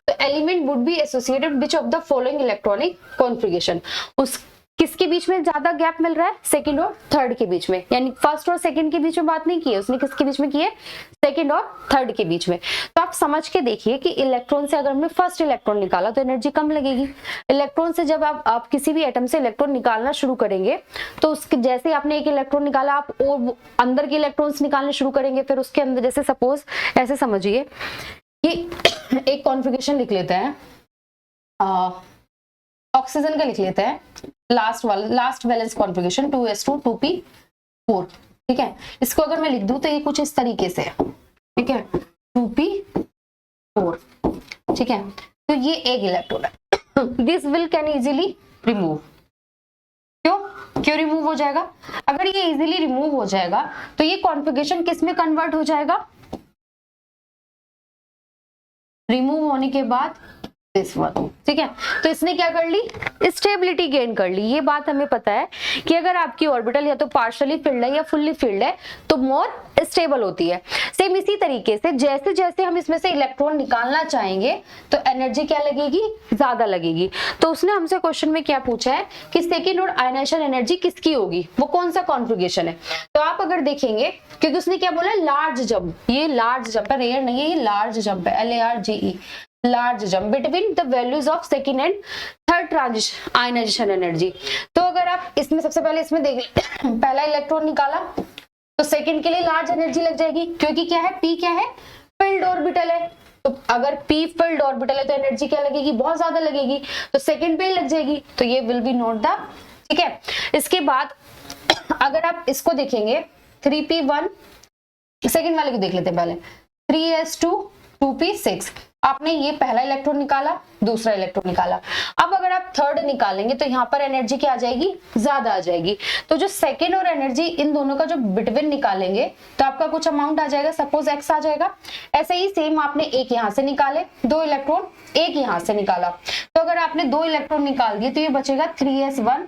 तो element would be associated which of the following electronic configuration. उस किसके बीच में ज्यादा गैप मिल रहा है, सेकंड और थर्ड के बीच में, यानी फर्स्ट और सेकंड के बीच में बात नहीं की है उसने, किसके बीच में की है, सेकंड और थर्ड के बीच में। तो आप समझ के देखिए कि इलेक्ट्रॉन से अगर हमने फर्स्ट इलेक्ट्रॉन निकाला तो एनर्जी कम लगेगी। इलेक्ट्रॉन से जब आप किसी भी एटम से इलेक्ट्रॉन निकालना शुरू करेंगे तो उसके जैसे आपने एक इलेक्ट्रॉन निकाला, आप और अंदर के इलेक्ट्रॉन्स निकालने शुरू करेंगे, फिर उसके अंदर जैसे सपोज ऐसे समझिए कि एक कॉन्फ़िगरेशन लिख लेते हैं, ऑक्सीजन का लिख लेते हैं, last valence configuration 2s2 2p4। ठीक है, इसको अगर मैं लिख दूं तो ये कुछ इस तरीके से है, ठीक है, 2p4। ठीक है, तो ये एक इलेक्ट्रॉन है, this will can easily remove. क्यों रिमूव हो जाएगा, अगर ये इजीली रिमूव हो जाएगा तो ये कॉन्फ़िगरेशन किस में कन्वर्ट हो जाएगा, रिमूव होने के बाद दिस वन। ठीक है, तो इसने क्या कर ली, स्टेबिलिटी गेन कर ली। ये बात हमें पता है कि अगर आपकी ऑर्बिटल या तो पार्शियली फिल्ड है या फुल्ली फिल्ड है तो मोर स्टेबल होती है। सेम इसी तरीके से जैसे जैसे हम इसमें से इलेक्ट्रॉन निकालना चाहेंगे तो एनर्जी क्या लगेगी, ज्यादा लगेगी। तो उसने हमसे क्वेश्चन में क्या पूछा है कि सेकेंड और आयनाइजेशन एनर्जी किसकी होगी, वो कौन सा कॉन्फ़िगरेशन है। तो आप अगर देखेंगे, क्योंकि उसने क्या बोला, लार्ज जंप, ये लार्ज जंप है, रेयर नहीं है, ये लार्ज जंप है, LARGE, large jump between the values of second and third transition ionization energy. तो अगर आप इसमें सबसे पहले इसमें देख पहला इलेक्ट्रॉन निकाला तो सेकेंड के लिए लार्ज एनर्जी लग जाएगी, क्योंकि क्या है, P क्या है, फील्ड ऑर्बिटल है। तो अगर P फील्ड ऑर्बिटल है तो एनर्जी क्या लगेगी, बहुत ज्यादा लगेगी, तो सेकेंड पे ही लग जाएगी, तो ये विल बी नोट द। ठीक है, इसके बाद अगर आप इसको देखेंगे 3p1, सेकेंड वाले को देख लेते हैं पहले, 3s2 2p6। आपने ये पहला इलेक्ट्रॉन निकाला, दूसरा इलेक्ट्रॉन निकाला। अब अगर आप थर्ड निकालेंगे तो यहाँ पर एनर्जी क्या आ जाएगी, ज्यादा आ जाएगी। तो जो सेकेंड और एनर्जी इन दोनों का जो बिटवीन निकालेंगे तो आपका कुछ अमाउंट आ जाएगा, सपोज x आ जाएगा। ऐसे ही सेम आपने एक यहाँ से निकाले, दो इलेक्ट्रॉन, एक यहाँ से निकाला, तो अगर आपने दो इलेक्ट्रॉन निकाल दिए तो ये बचेगा 3s1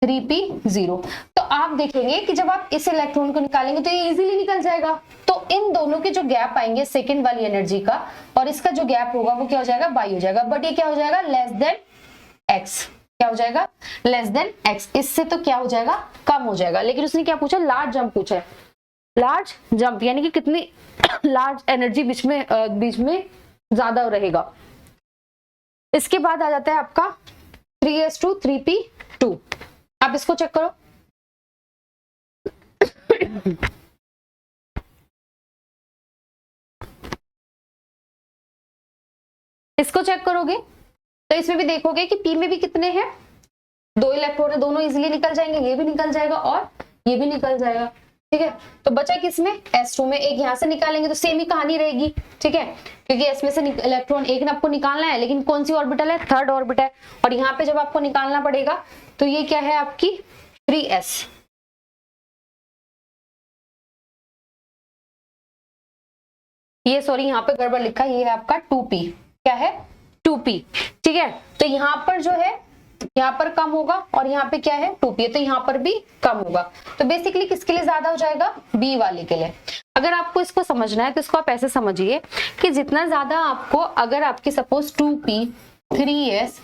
3p0। तो आप देखेंगे कि जब आप इस इलेक्ट्रॉन को निकालेंगे तो ये इजीली निकल जाएगा। तो इन दोनों के जो गैप आएंगे सेकंड वाली एनर्जी का और इसका जो गैप होगा वो क्या हो जाएगा, बाई हो जाएगा, बट ये क्या हो जाएगा, लेस देन x। क्या हो जाएगा, लेस देन x। इससे तो क्या हो जाएगा, कम हो जाएगा। लेकिन उसने क्या पूछा, लार्ज जंप पूछा है, लार्ज जंप यानी कि कितनी लार्ज एनर्जी बीच में ज्यादा रहेगा। इसके बाद आ जाता है आपका 3s2 3p2। आप इसको चेक करो, इसको चेक करोगे तो इसमें भी देखोगे कि P में भी कितने हैं, दो इलेक्ट्रॉन है, दोनों इजीली निकल जाएंगे, ये भी निकल जाएगा और ये भी निकल जाएगा। ठीक है, तो बचा किसमें, S2 में। एक यहां से निकालेंगे तो सेम ही कहानी रहेगी। ठीक है, क्योंकि इसमें से इलेक्ट्रॉन एक आपको निकालना है, लेकिन कौन सी ऑर्बिटल है, थर्ड ऑर्बिटल। और यहाँ पे जब आपको निकालना पड़ेगा तो ये क्या है आपकी 3s। ये सॉरी यहाँ पे गड़बड़ लिखा है, ये है आपका 2p। क्या है, 2p। ठीक है, तो यहाँ पर जो है, यहाँ पर कम होगा और यहाँ पे क्या है 2p, तो यहाँ पर भी कम होगा। तो बेसिकली किसके लिए ज्यादा हो जाएगा, B वाले के लिए। अगर आपको इसको समझना है तो इसको आप ऐसे समझिए कि जितना ज्यादा आपको, अगर आपकी सपोज 2p 3s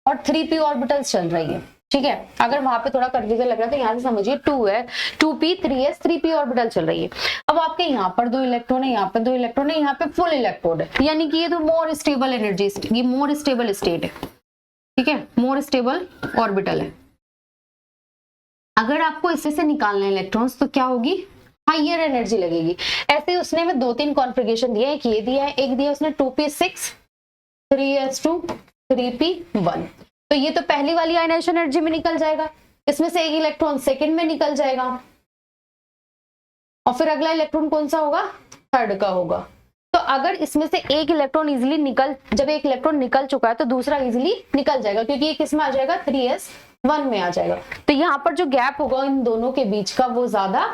और 3p ऑर्बिटल्स चल रही है, ठीक है, अगर वहां पे थोड़ा कंफ्यूजन लग रहा है तो यहाँ से समझिए 2 है, 2p 3s 3p ऑर्बिटल चल रही है। अब आपके यहाँ पर 2 इलेक्ट्रॉन है, यहाँ पर 2 इलेक्ट्रॉन है, यहाँ पे फुल इलेक्ट्रोड है, यानी कि ये तो मोर स्टेबल एनर्जी, ये मोर स्टेबल स्टेट है, ठीक है, मोर स्टेबल ऑर्बिटल है। अगर आपको इससे से निकालना है इलेक्ट्रॉन्स तो क्या होगी, हाइयर एनर्जी लगेगी। ऐसे उसने में 2-3 कॉन्फ़िगरेशन दिया है, एक ये दिया है, एक दिया उसने 2p6 3s2 3p1। तो ये तो पहली वाली आयनाइजेशन एनर्जी में निकल जाएगा, इसमें से एक इलेक्ट्रॉन सेकंड में निकल जाएगा, और फिर अगला इलेक्ट्रॉन कौन सा होगा, थर्ड का होगा। तो अगर इसमें से एक इलेक्ट्रॉन इजीली निकल, जब एक इलेक्ट्रॉन निकल चुका है तो दूसरा इजीली निकल जाएगा, क्योंकि ये किस में आ जाएगा, 3s1 में आ जाएगा। तो यहाँ पर जो गैप होगा इन दोनों के बीच का वो ज्यादा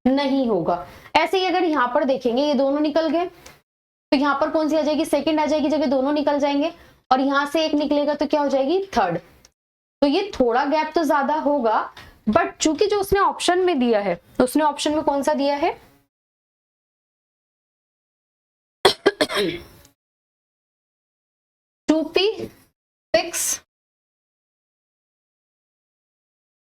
नहीं होगा। ऐसे ही अगर यहाँ पर देखेंगे ये दोनों निकल गए, तो यहाँ पर कौन सी आ जाएगी, सेकंड आ जाएगी, जगह दोनों निकल जाएंगे, और यहाँ से एक निकलेगा तो क्या हो जाएगी, थर्ड। तो ये थोड़ा गैप तो ज्यादा होगा, बट चूंकि जो उसने ऑप्शन में दिया है, उसने ऑप्शन में कौन सा दिया है, 2p6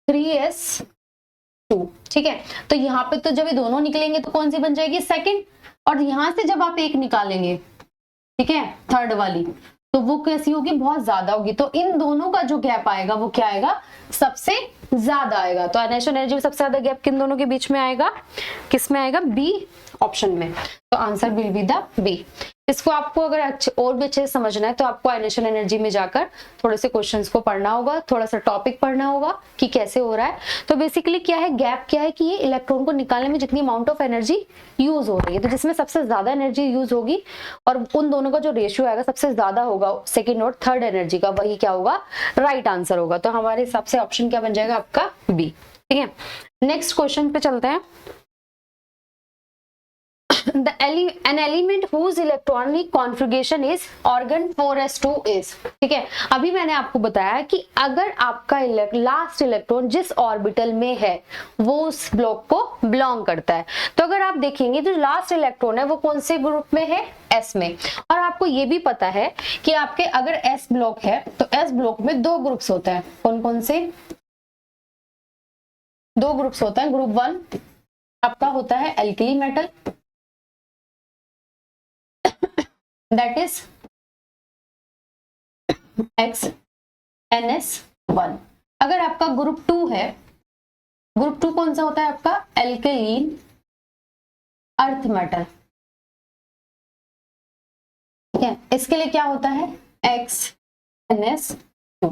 3s2, ठीक है। तो यहाँ पे तो जब ये दोनों निकलेंगे तो कौन सी बन जाएगी, सेकंड, और यहां से जब आप एक निकालेंगे, ठीक है, थर्ड वाली, तो वो कैसी होगी, बहुत ज्यादा होगी। तो इन दोनों का जो गैप आएगा वो क्या आएगा, सबसे ज्यादा आएगा। तो आयनाइजेशन एनर्जी में सबसे ज्यादा गैप किन दोनों के बीच में आएगा, किस में आएगा, बी ऑप्शन में। तो answer will be the B. इसको आपको अगर और भी अच्छे से समझना है तो आपको आयनाइजेशन एनर्जी में जाकर थोड़े से क्वेश्चंस को पढ़ना होगा, थोड़ा सा टॉपिक पढ़ना होगा कि कैसे हो रहा है। तो बेसिकली क्या है, गैप क्या है कि ये इलेक्ट्रॉन को निकालने में जितनी अमाउंट ऑफ एनर्जी यूज हो रही है, तो जिसमें सबसे ज्यादा एनर्जी यूज होगी और उन दोनों का जो रेशियो आएगा सबसे ज्यादा होगा सेकेंड और थर्ड एनर्जी का, वही क्या होगा, राइट आंसर होगा। तो हमारे हिसाब से ऑप्शन क्या बन जाएगा आपका, बी। ठीक है, नेक्स्ट क्वेश्चन पे चलते हैं। an element whose electronic configuration is organ 4s2 is, ठीक है। अभी मैंने आपको बताया कि अगर आपका लास्ट इलेक्ट्रॉन जिस ऑर्बिटल में है वो उस ब्लॉक को बिलोंग करता है, तो अगर आप देखेंगे जो लास्ट इलेक्ट्रॉन है वो कौन से ग्रुप में है, एस में। और आपको ये भी पता है कि आपके अगर एस ब्लॉक है तो एस ब्लॉक में 2 ग्रुप्स होते हैं, कौन कौन से, 2 ग्रुप्स होते हैं। ग्रुप 1 आपका होता है alkali metal, that is XNS1। अगर आपका ग्रुप 2 है, ग्रुप 2 कौन सा होता है आपका, एल्केलीन अर्थ मेटल, ठीक है। इसके लिए क्या होता है, XNS2।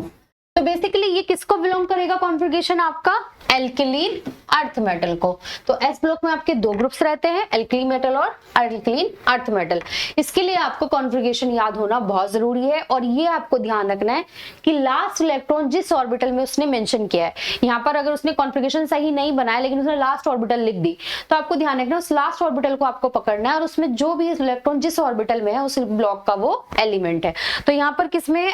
तो बेसिकली ये किसको बिलोंग करेगा कॉन्फ़िगरेशन आपका, एल्केलीन अर्थ मेटल को। तो एस ब्लॉक में आपके 2 ग्रुप्स रहते हैं, एल्केली मेटल और एल्केलीन अर्थ मेटल। इसके लिए आपको कॉन्फ़िगरेशन याद होना बहुत जरूरी है, और ये आपको ध्यान रखना है कि लास्ट इलेक्ट्रॉन जिस ऑर्बिटल में उसने मेंशन किया है, यहाँ पर अगर उसने कॉन्फ़िगरेशन सही नहीं बनाया लेकिन उसने लास्ट ऑर्बिटल लिख दी, तो आपको ध्यान रखना उस लास्ट ऑर्बिटल को आपको पकड़ना है, और उसमें जो भी इलेक्ट्रॉन जिस ऑर्बिटल में है उस ब्लॉक का वो एलिमेंट है। तो यहाँ पर किसमें है,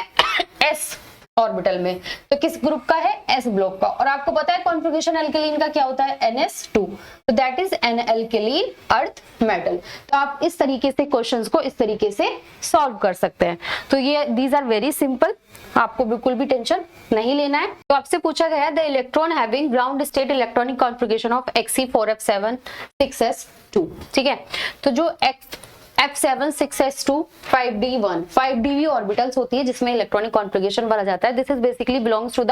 एस ऑर्बिटल में, तो किस ग्रुप का है, एस ब्लॉक का। और आपको पता है कॉन्फ़िगरेशन एल्केलीन का क्या होता है, NS2, तो that is an alkaline earth metal. तो आप इस तरीके से क्वेश्चंस को इस तरीके से सॉल्व कर सकते हैं। तो ये दीज आर वेरी सिंपल, आपको बिल्कुल भी टेंशन नहीं लेना है। तो आपसे पूछा गया है the electron having ground state electronic configuration of Xe4f7 6s2, ठीक है। तो जो F7 6s2 5d1 5dv orbitals होती है जिसमें इलेक्ट्रॉनिक कॉन्फ़िगरेशन भरा जाता है। This is basically belongs to the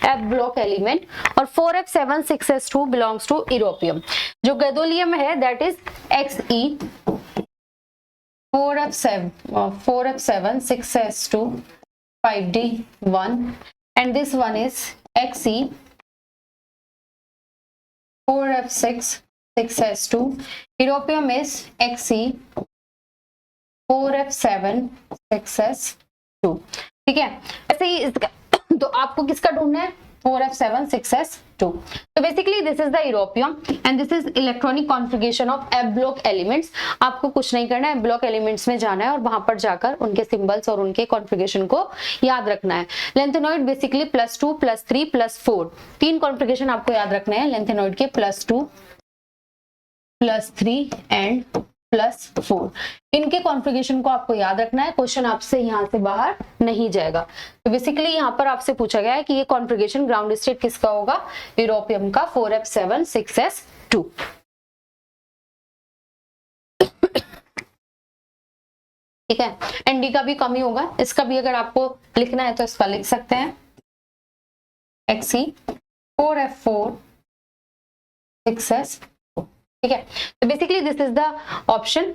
F block element, और 4f7 6s2 belongs to europium. जो गैडोलियम है that is Xe 4f7 6s2 5d1, and this one is Xe 4f6 6s2, europium is Xe 4f7 6s2, ठीक है। ऐसे ही इसका तो आपको किसका ढूंढना है, 4f7 6s2। तो basically this is the europium and this is electronic configuration of F block elements. आपको कुछ नहीं करना है, ब्लॉक एलिमेंट्स में जाना है और वहां पर जाकर उनके सिंबल्स और उनके कॉन्फ़िगरेशन को याद रखना है। लेंथेनॉइड बेसिकली +2 +3 +4 3 कॉन्फ़िगरेशन आपको याद रखना है लेंथेनॉइड के, +2 +3 एंड +4। इनके कॉन्फ़िगरेशन को आपको याद रखना है, क्वेश्चन आपसे यहाँ से बाहर नहीं जाएगा। तो बेसिकली यहाँ पर आपसे पूछा गया है कि ये कॉन्फ़िगरेशन ग्राउंड स्टेट किसका होगा, यूरोपियम का 4f7 6s2। ठीक है, एनडी का भी कम ही होगा, इसका भी अगर आपको लिखना है तो इसका लिख सकते हैं Xe 4f4 6s। ठीक है, तो basically this is the option.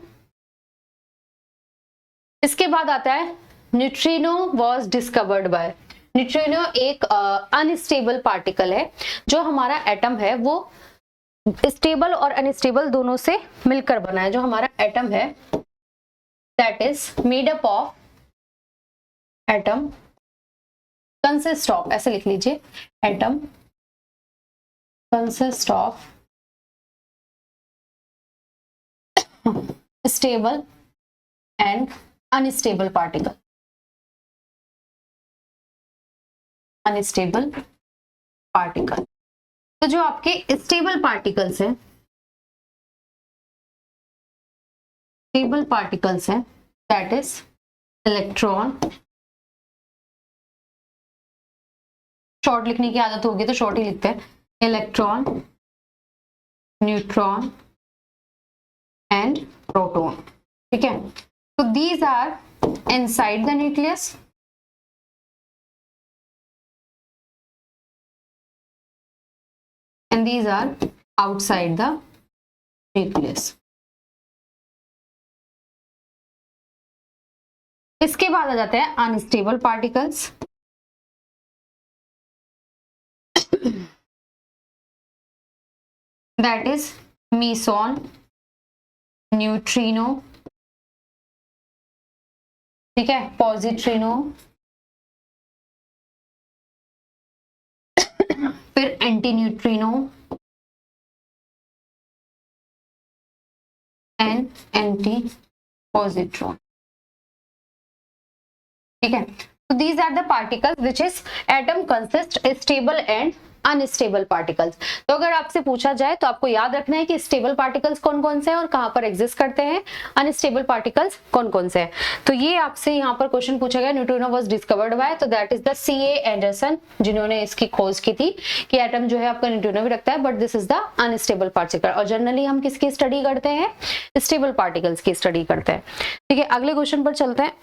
इसके बाद आता है neutrino was discovered by. Neutrino एक अनस्टेबल पार्टिकल है, जो हमारा एटम है वो स्टेबल और अनस्टेबल दोनों से मिलकर बना है। जो हमारा एटम है that is made up of atom consist of, ऐसे लिख लीजिए, atom consist of stable and unstable particle. Unstable particle, तो जो आपके स्टेबल पार्टिकल्स हैं, स्टेबल पार्टिकल्स हैं दैट इज इलेक्ट्रॉन, शॉर्ट लिखने की आदत होगी तो शॉर्ट ही लिखते हैं, इलेक्ट्रॉन, न्यूट्रॉन एंड प्रोटॉन। ठीक है, तो these are inside the nucleus and these are outside the nucleus। इसके बाद आ जाते हैं unstable particles. That is meson, neutrino, ठीक है, पॉजिट्रिनो, फिर anti neutrino and anti positron. ठीक है, तो these are the particles which is atom consist stable and unstable particles. तो अगर आपसे पूछा जाए तो आपको याद रखना है कि स्टेबल पार्टिकल्स कौन कौन से हैं और कहां पर एग्जिस्ट करते हैं, अनस्टेबल पार्टिकल्स कौन कौन से हैं। तो ये आपसे यहाँ पर क्वेश्चन पूछा गया, न्यूट्रिनो वाज डिस्कवर्ड बाय, तो that is the C.A. Anderson, जिन्होंने इसकी खोज की थी कि एटम जो है आपका न्यूट्रिनो भी रखता है but this is the unstable particle. और जनरली हम किसकी स्टडी करते हैं, स्टेबल पार्टिकल्स की स्टडी करते हैं। ठीक है, अगले क्वेश्चन पर चलते हैं।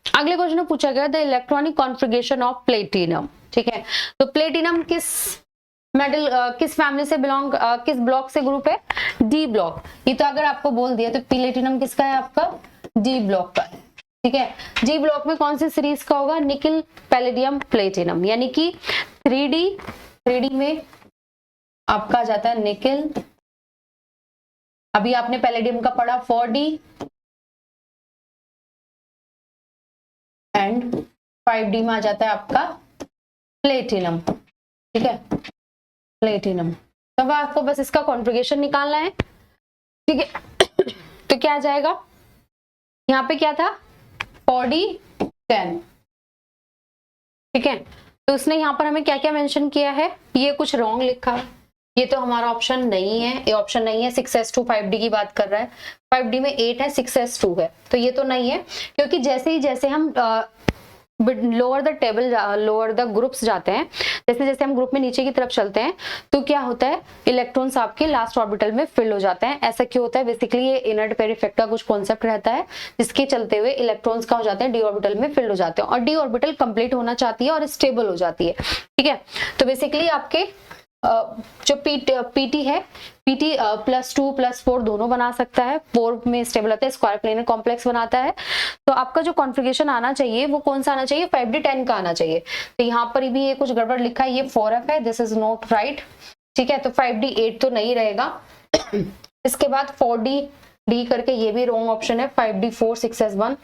अगले क्वेश्चन में पूछा गया the electronic configuration of platinum. ठीक है, तो प्लेटिनम किस मेटल किस फैमिली से बिलोंग, किस ब्लॉक से ग्रुप है, डी ब्लॉक। ये तो अगर आपको बोल दिया तो प्लेटिनम किसका है, आपका डी ब्लॉक का है। ठीक है, डी ब्लॉक में कौन सी सीरीज का होगा, निकिल पैलेडियम प्लेटिनम, यानी कि 3D में आपका जाता है निकिल। अभी आपने पैलेडियम का पढ़ा 4D एंड 5D में आ जाता है आपका प्लेटिनम। ठीक है, प्लेटिनम। तो आपको बस इसका कॉन्फ़िगरेशन निकालना है। ठीक है, तो क्या आ जाएगा, यहाँ पे क्या था 4D 10। ठीक है, तो उसने यहाँ पर हमें क्या क्या मेंशन किया है, ये कुछ रॉन्ग लिखा है, ये तो हमारा ऑप्शन नहीं है, ये ऑप्शन नहीं है। 6s2 5D की बात कर रहा है, 5D में 8 है, 6s2 है, तो ये तो नहीं है, क्योंकि जैसे हम lower the table, lower the groups जाते हैं, जैसे जैसे हम ग्रुप में नीचे की तरफ चलते हैं तो क्या होता है, इलेक्ट्रॉन्स आपके लास्ट ऑर्बिटल में फिल हो जाते हैं। ऐसा क्यों होता है, बेसिकली ये इनर्ट पेयर इफेक्ट का कुछ कॉन्सेप्ट रहता है, जिसके चलते हुए इलेक्ट्रॉन्स का हो जाते हैं डी ऑर्बिटल में फिल हो जाते हैं, और डी ऑर्बिटल कंप्लीट होना चाहती है और स्टेबल हो जाती है। ठीक है, तो बेसिकली आपके जो पीटी है, पीटी +2 +4 दोनों बना सकता है, 4 में स्टेबल होता है, स्क्वायर प्लेनर कॉम्प्लेक्स बनाता है। तो आपका जो कॉन्फ़िगरेशन आना चाहिए वो कौन सा आना चाहिए, 5D 10 का आना चाहिए। तो यहाँ पर भी ये कुछ गड़बड़ लिखा है, ये 4f है, दिस इज नॉट राइट। ठीक है, तो 5D 8 तो नहीं रहेगा। इसके बाद 4D D करके ये भी रॉन्ग ऑप्शन है, 5D 4 6s1